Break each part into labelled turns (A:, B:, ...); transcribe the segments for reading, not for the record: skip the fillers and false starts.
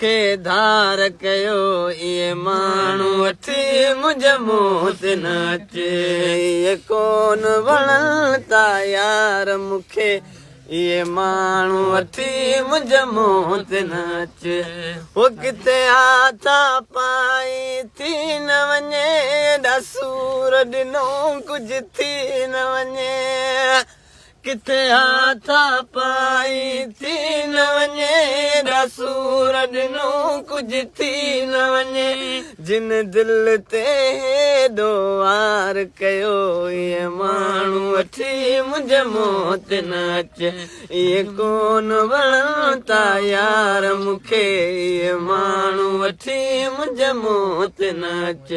A: खे धार कयो इहे माण्हू वठी मुंहिंजे मुंहं ते नच इहे कोन वणनि था यार मूंखे इहे माण्हू वठी मुंहिंजे मुंहं ते नच हो किथे हथ पाई थी न वञे एॾा सूर ॾिनो कुझु थी न वञे किथे हथ पाई थी न वञे एॾा सूर ॾिनो कुझु थी न वञे जिन दिलि ते हेॾो वार कयो इहे माण्हू वठी मुंहिंजे मुंहं ते नच इहे कोन वणनि था यार मूंखे इहे माण्हू वठी मुंहिंजे मुंहं ते नच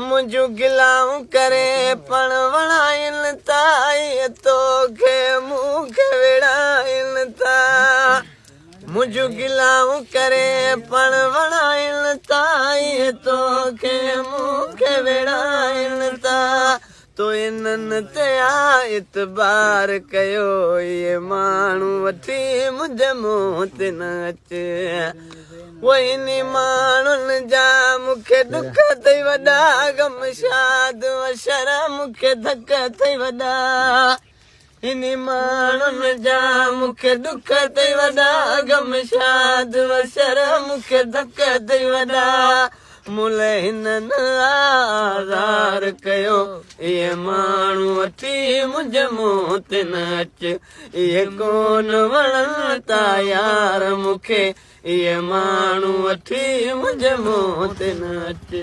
A: मुंहिंजूं गिलाऊं करे पण वणाइनि था इहे तोखे मूंखे विड़ाइनि था मुंहिंजूं गिलाऊं करे पण वणाइनि था इहे तोखे मूंखे विड़ाइनि था तो इन्हनि ते इतबार कयो इहे माण्हू वठी मुंहिंजे मुंहं ते नच वो इन माण्हुनि जा मूंखे दुख अथई वॾा गम शाद वशर मूंखे धक अथई वॾा इन माण्हुनि जा मूंखे दुख अथई वॾा गम शाद वशर मूंखे धक अथई वॾा मुल हिननि आज़ार कयो इहे माण्हू वठी मुंहिंजे मुंहं ते नच इहे कोन वणनि था यार मूंखे इहे माण्हू वठी मुंहिंजे मुंहं ते नच